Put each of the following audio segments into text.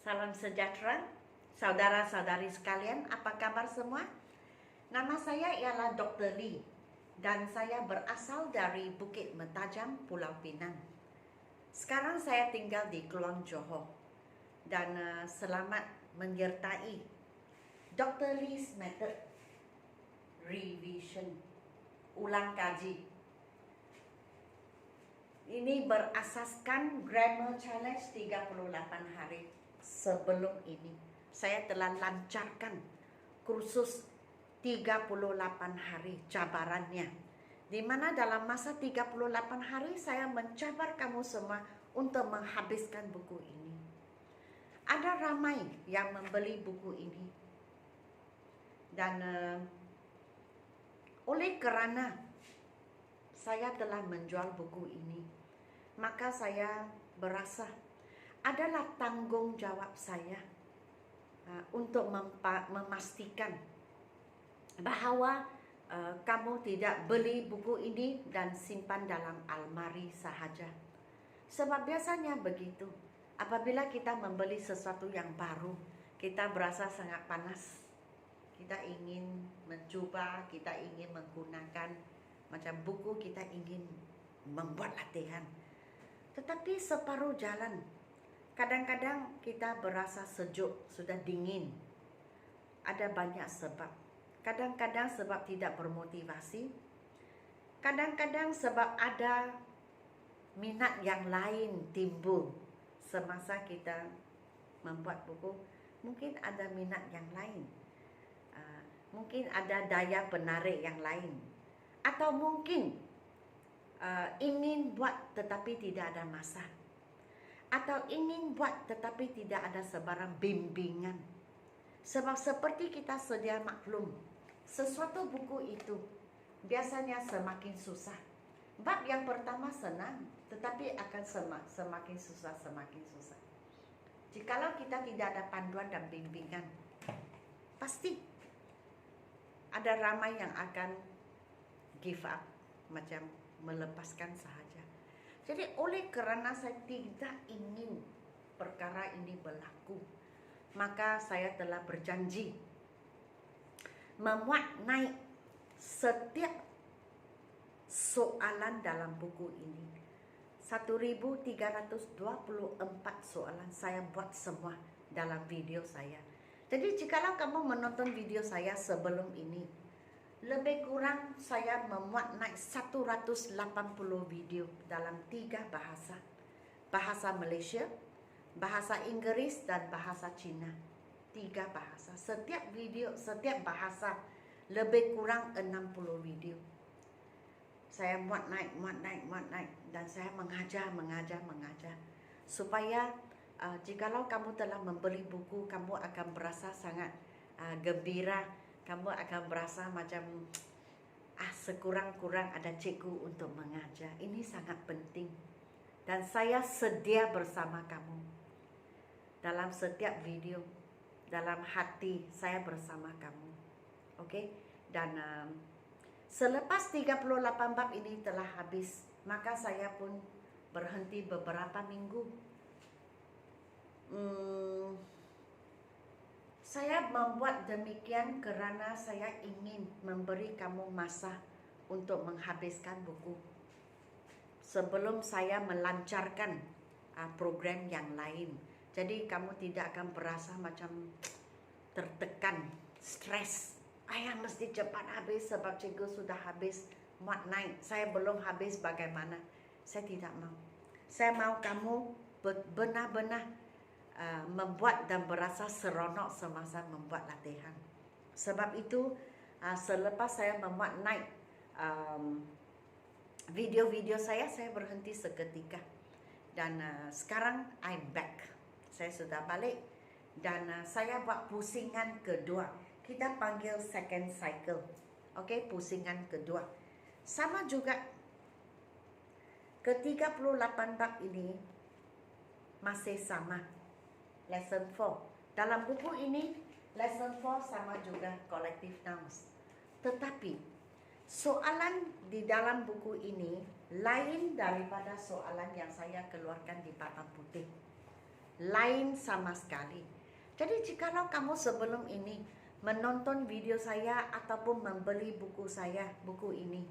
Salam sejahtera, saudara-saudari sekalian, apa kabar semua? Nama saya ialah Dr. Lee dan saya berasal dari Bukit Mentajam, Pulau Pinang. Sekarang saya tinggal di Kluang Johor dan selamat menyertai Dr. Lee's Method Revision, ulang kaji. Ini berasaskan Grammar Challenge 38 hari. Sebelum ini saya telah lancarkan kursus 38 hari cabarannya, di mana dalam masa 38 hari saya mencabar kamu semua untuk menghabiskan buku ini. Ada ramai yang membeli buku ini dan oleh kerana saya telah menjual buku ini, maka saya berasa adalah tanggung jawab saya untuk memastikan bahawa kamu tidak beli buku ini dan simpan dalam almari sahaja. Sebab biasanya begitu, apabila kita membeli sesuatu yang baru, kita berasa sangat panas. Kita ingin mencuba, kita ingin menggunakan macam buku, kita ingin membuat latihan. Tetapi separuh jalan, kadang-kadang kita berasa sejuk, sudah dingin. Ada banyak sebab. Kadang-kadang sebab tidak bermotivasi. Kadang-kadang sebab ada minat yang lain timbul semasa kita membuat buku. Mungkin ada minat yang lain. Mungkin ada daya penarik yang lain. Atau mungkin ingin buat tetapi tidak ada masa. Atau ingin buat tetapi tidak ada sebarang bimbingan. Sebab seperti kita sedia maklum, sesuatu buku itu biasanya semakin susah. Bab yang pertama senang, tetapi akan semakin susah. Jikalau kita tidak ada panduan dan bimbingan, pasti ada ramai yang akan give up, macam melepaskan sahaja. Jadi oleh kerana saya tidak ingin perkara ini berlaku, maka saya telah berjanji memuat naik setiap soalan dalam buku ini. 1324 soalan saya buat semua dalam video saya. Jadi jikalau kamu menonton video saya sebelum ini, lebih kurang saya memuat naik 180 video dalam 3 bahasa. Bahasa Malaysia, bahasa Inggeris dan bahasa Cina. 3 bahasa. Setiap video, setiap bahasa lebih kurang 60 video. Saya muat naik dan saya mengajar. Supaya jikalau kamu telah membeli buku, kamu akan berasa sangat gembira. Kamu akan berasa macam sekurang-kurang ada cikgu untuk mengajar. Ini sangat penting. Dan saya sedia bersama kamu. Dalam setiap video, dalam hati saya bersama kamu. Okey? Dan selepas 38 bab ini telah habis, maka saya pun berhenti beberapa minggu. Saya membuat demikian kerana saya ingin memberi kamu masa untuk menghabiskan buku sebelum saya melancarkan program yang lain. Jadi kamu tidak akan berasa macam tertekan, stres. Ayah mesti cepat habis sebab cikgu sudah habis muat naik. Saya belum habis, bagaimana? Saya tidak mau. Saya mau kamu benar-benar membuat dan berasa seronok semasa membuat latihan. Sebab itu selepas saya memuat naik video-video saya berhenti seketika. Dan sekarang I'm back. Saya sudah balik dan saya buat pusingan kedua. Kita panggil second cycle. Okey, pusingan kedua. Sama juga ke-38 bab ini masih sama. Lesson 4. Dalam buku ini, lesson 4 sama juga collective nouns. Tetapi, soalan di dalam buku ini lain daripada soalan yang saya keluarkan di papan putih. lain sama sekali. Jadi jikalau kamu sebelum ini menonton video saya ataupun membeli buku saya, buku ini,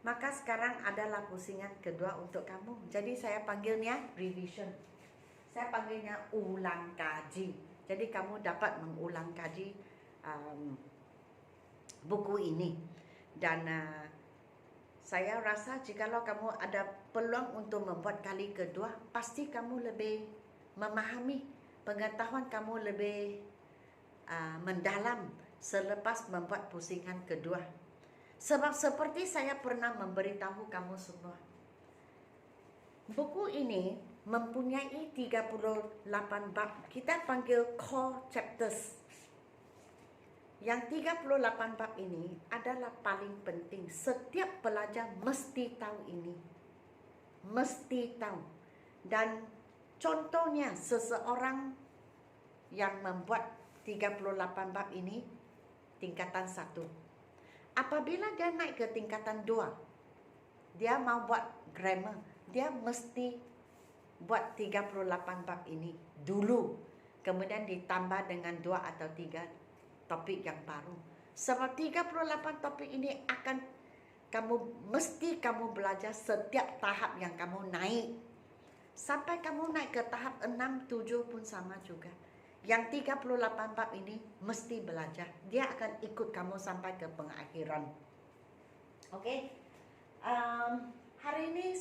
maka sekarang adalah pusingan kedua untuk kamu. Jadi saya panggilnya revision. Saya panggilnya ulang kaji. Jadi kamu dapat mengulang kaji buku ini. Dan saya rasa jikalau kamu ada peluang untuk membuat kali kedua, pasti kamu lebih memahami, pengetahuan kamu lebih mendalam selepas membuat pusingan kedua. Sebab seperti saya pernah memberitahu kamu semua, buku ini mempunyai 38 bab. Kita panggil core chapters. Yang 38 bab ini adalah paling penting. Setiap pelajar mesti tahu ini. Mesti tahu. Dan contohnya seseorang yang membuat 38 bab ini tingkatan 1. Apabila dia naik ke tingkatan 2, dia mau buat grammar, dia mesti buat 38 bab ini dulu. Kemudian ditambah dengan 2 atau 3 topik yang baru. Sebab 38 topik ini akan mesti kamu belajar setiap tahap yang kamu naik. Sampai kamu naik ke tahap 6, 7 pun sama juga. Yang 38 bab ini mesti belajar. Dia akan ikut kamu sampai ke pengakhiran. Oke. Hari ini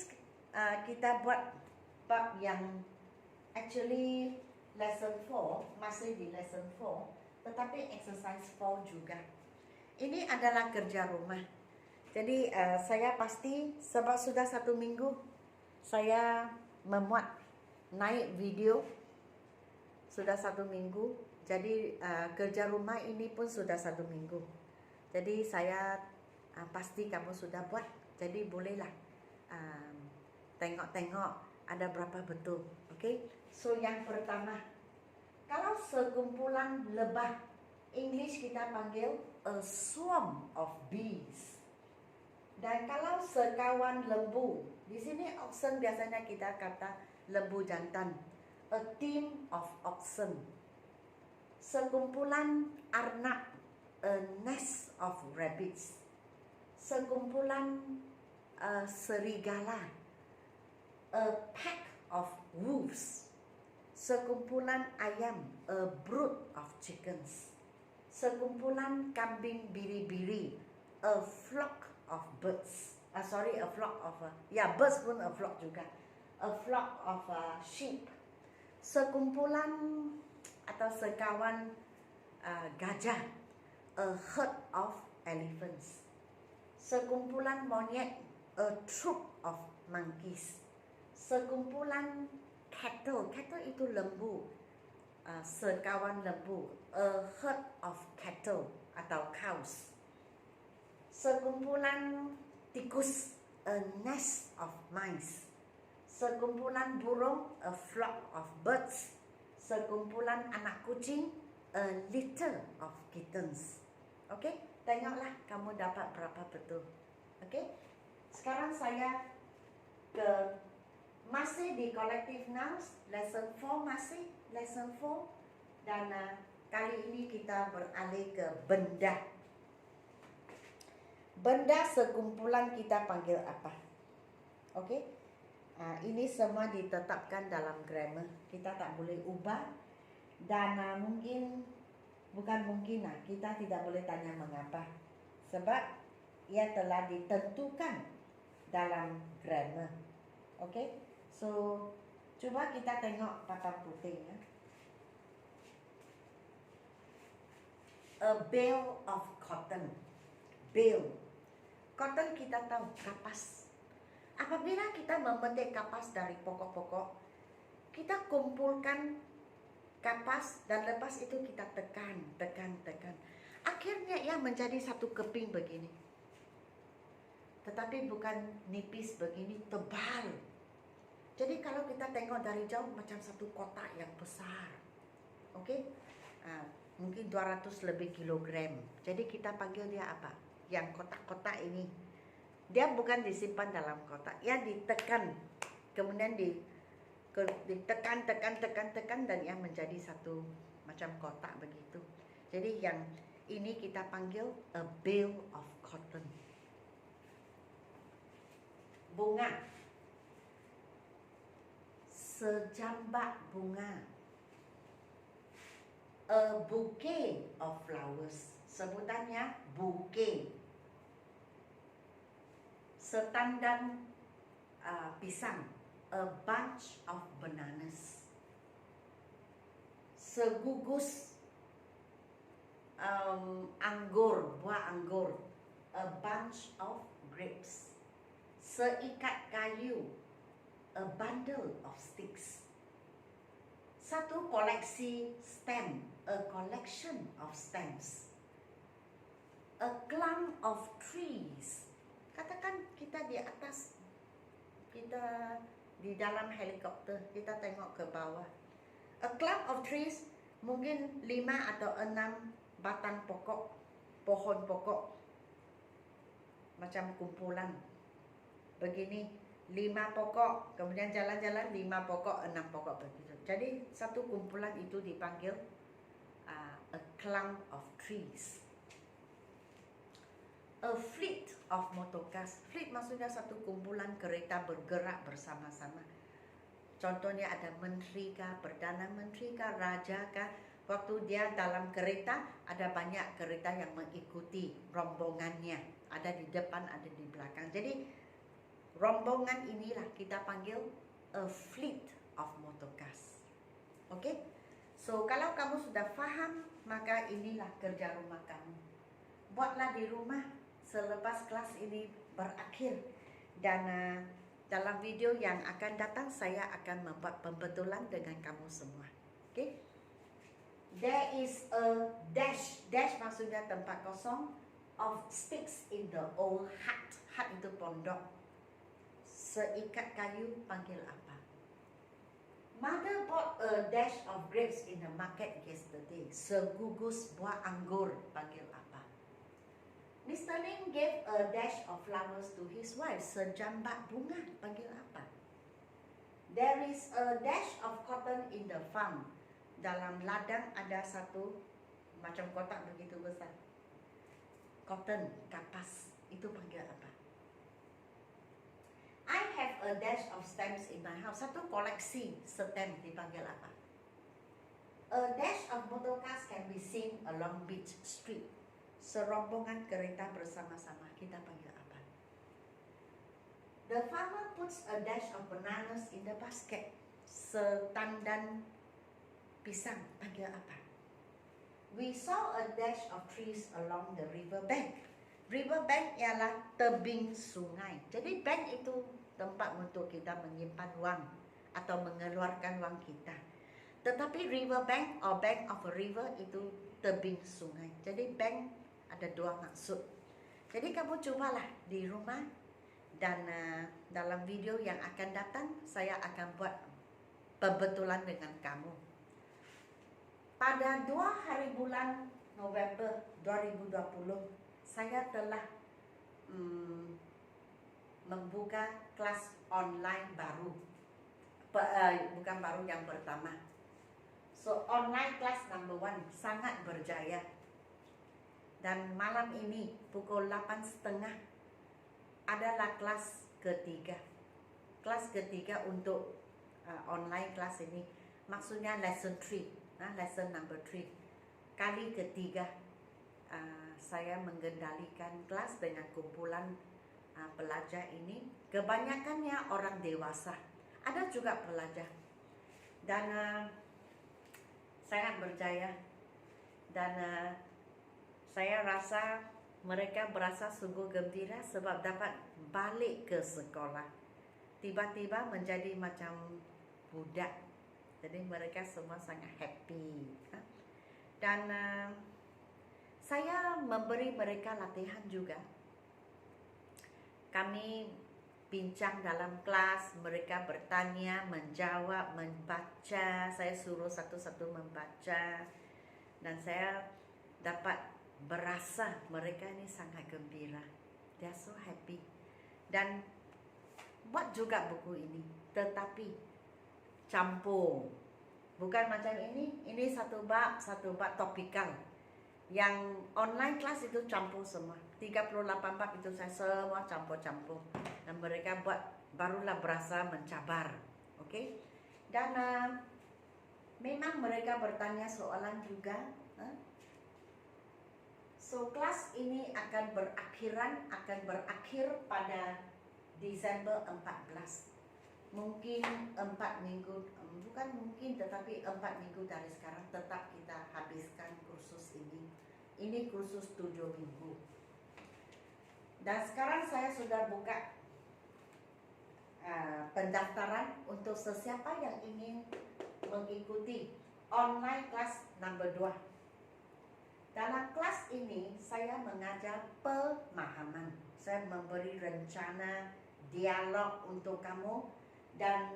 kita buat bab yang actually lesson 4, masih di lesson 4. Tetapi exercise 4 juga. Ini adalah kerja rumah. Jadi saya pasti sebab sudah 1 minggu saya memuat naik video. Sudah 1 minggu. Jadi kerja rumah ini pun sudah 1 minggu. Jadi saya pasti kamu sudah buat. Jadi bolehlah tengok-tengok ada berapa betul. Okay? So yang pertama, kalau sekumpulan lebah, English kita panggil a swarm of bees. Dan kalau sekawan lembu, di sini oxen biasanya kita kata lembu jantan, a team of oxen. Sekumpulan arnab, a nest of rabbits. Sekumpulan serigala, a pack of wolves. Sekumpulan ayam, a brood of chickens. Sekumpulan kambing biri-biri, a flock of birds. A flock of birds pun a flock juga. A flock of sheep. Sekumpulan atau sekawan gajah, a herd of elephants. Sekumpulan monyet, a troop of monkeys. Sekumpulan cattle itu lembu, sekawan lembu, a herd of cattle atau cows. Sekumpulan tikus, a nest of mice. Sekumpulan burung, a flock of birds. Sekumpulan anak kucing, a litter of kittens. Okay, tengoklah kamu dapat berapa betul. Okay, sekarang saya ke masih di collective nouns, lesson 4 masih, lesson 4. Dan kali ini kita beralih ke benda. Benda sekumpulan kita panggil apa? Okey. Ini semua ditetapkan dalam grammar. Kita tak boleh ubah. Dan kita tidak boleh tanya mengapa. Sebab ia telah ditentukan dalam grammar. Okey. So, cuba kita tengok papan putih ya. A bale of cotton. Bale. Cotton kita tahu kapas. Apabila kita memetik kapas dari pokok-pokok, kita kumpulkan kapas dan lepas itu kita tekan. Akhirnya ia menjadi satu keping begini. Tetapi bukan nipis begini, tebal. Jadi kalau kita tengok dari jauh macam satu kotak yang besar. Okey? Mungkin 200 lebih kilogram. Jadi kita panggil dia apa? Yang kotak-kotak ini. Dia bukan disimpan dalam kotak. Ia ditekan. Kemudian ditekan dan ia menjadi satu macam kotak begitu. Jadi yang ini kita panggil a bale of cotton. Bunga, sejambak bunga, a bouquet of flowers. Sebutannya bouquet. Setandan pisang, a bunch of bananas. Segugus anggur, buah anggur, a bunch of grapes. Seikat kayu, a bundle of sticks. Satu koleksi stem, a collection of stems. A clump of trees. Katakan kita di atas, kita di dalam helikopter, kita tengok ke bawah. A clump of trees mungkin 5 atau 6 batang pokok, pohon pokok. Macam kumpulan. Begini, 5 pokok, kemudian jalan-jalan 5 pokok, 6 pokok begitu. Jadi satu kumpulan itu dipanggil a clump of trees. A fleet of motorcars. Fleet maksudnya satu kumpulan kereta bergerak bersama-sama. Contohnya ada menteri kah, perdana menteri kah, raja kah. Waktu dia dalam kereta, ada banyak kereta yang mengikuti rombongannya. Ada di depan, ada di belakang. Jadi rombongan inilah kita panggil a fleet of motorcars. Oke? So kalau kamu sudah faham, maka inilah kerja rumah kamu. Buatlah di rumah selepas kelas ini berakhir. Dan dalam video yang akan datang, saya akan membuat pembetulan dengan kamu semua. Oke? There is a dash. Dash maksudnya tempat kosong. Of sticks in the old hut. Hut itu pondok. Seikat kayu panggil apa? Mother bought a dash of grapes in the market yesterday. Segugus buah anggur panggil apa? Mr. Ling gave a dash of flowers to his wife. Sejambak bunga panggil apa? There is a dash of cotton in the farm. Dalam ladang ada satu macam kotak begitu besar. Cotton, kapas, itu panggil apa? I have a dash of stamps in my house. Satu koleksi stamp dipanggil apa? A dash of motorcars can be seen along Beach Street. Serombongan kereta bersama-sama, kita panggil apa? The farmer puts a dash of bananas in the basket. Setandan pisang, panggil apa? We saw a dash of trees along the river bank. River bank ialah tebing sungai. Jadi bank itu tempat untuk kita menyimpan wang atau mengeluarkan wang kita. Tetapi river bank or bank of a river itu tebing sungai. Jadi bank ada dua maksud. Jadi kamu cobalah di rumah dan dalam video yang akan datang saya akan buat pembetulan dengan kamu. Pada 2 hari bulan November 2020 saya telah membuka kelas online baru. Bukan baru, yang pertama. So online class number 1 sangat berjaya. Dan malam ini pukul 8.30 adalah kelas ketiga. Kelas ketiga untuk online kelas ini. Maksudnya lesson 3. Lesson number 3. Kali ketiga saya mengendalikan kelas dengan kumpulan pelajar ini. Kebanyakannya orang dewasa. Ada juga pelajar. Dan sangat berjaya. Dan saya rasa mereka berasa sungguh gembira sebab dapat balik ke sekolah. Tiba-tiba menjadi macam budak. Jadi mereka semua sangat happy. Dan saya memberi mereka latihan juga. Kami bincang dalam kelas, mereka bertanya, menjawab, membaca. Saya suruh satu-satu membaca. Dan saya dapat berasa mereka ini sangat gembira. They are so happy. Dan buat juga buku ini. Tetapi campur. Bukan macam ini satu bab topikal. Yang online kelas itu campur semua. 38 bab itu saya semua campur-campur. Dan mereka buat barulah berasa mencabar. Okey? Dan memang mereka bertanya soalan juga. So kelas ini akan berakhir pada Desember 14. Mungkin 4 minggu, bukan mungkin tetapi 4 minggu dari sekarang tetap kita habiskan kursus ini. Ini kursus 7 minggu. Dan sekarang saya sudah buka pendaftaran untuk sesiapa yang ingin mengikuti online kelas number 2. Dalam kelas ini saya mengajar pemahaman. Saya memberi rencana dialog untuk kamu, dan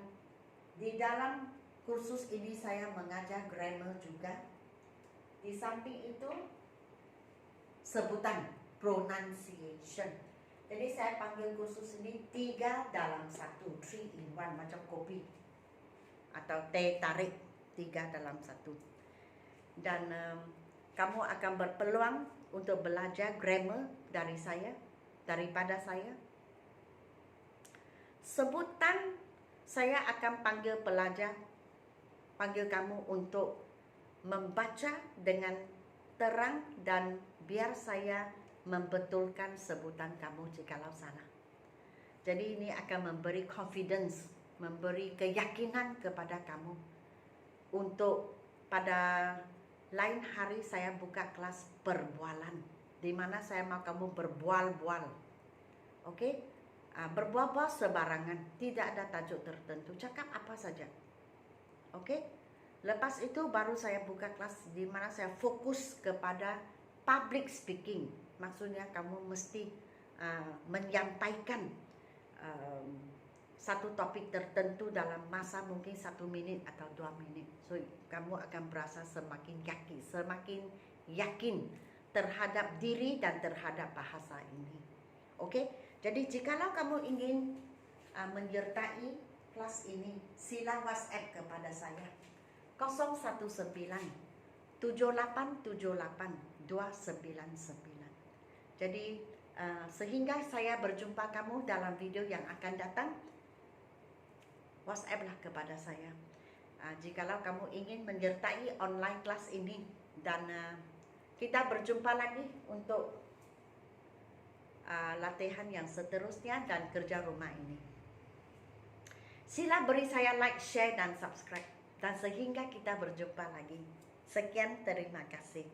di dalam kursus ini saya mengajar grammar juga. Di samping itu sebutan pronunciation. Jadi saya panggil kursus ini 3 dalam 1, 3 in 1, macam kopi atau teh tarik, 3 dalam 1. Dan kamu akan berpeluang untuk belajar grammar daripada saya. Sebutan saya akan panggil kamu untuk membaca dengan terang dan biar saya membetulkan sebutan kamu jikalau salah. Jadi ini akan memberi confidence, memberi keyakinan kepada kamu untuk pada lain hari saya buka kelas perbualan, di mana saya mau kamu berbual-bual. Okey? Berbual-bual sebarangan, tidak ada tajuk tertentu, cakap apa saja. Okey? Lepas itu baru saya buka kelas di mana saya fokus kepada public speaking. Maksudnya kamu mesti menyampaikan satu topik tertentu dalam masa mungkin 1 minit atau 2 minit. So kamu akan berasa semakin yakin terhadap diri dan terhadap bahasa ini. Okey? Jadi jikalau kamu ingin menyertai kelas ini, sila WhatsApp kepada saya 019 7878 299. Jadi sehingga saya berjumpa kamu dalam video yang akan datang, WhatsApp lah kepada saya. Jikalau kamu ingin menyertai online kelas ini, dan kita berjumpa lagi untuk latihan yang seterusnya dan kerja rumah ini. Sila beri saya like, share dan subscribe, dan sehingga kita berjumpa lagi. Sekian, terima kasih.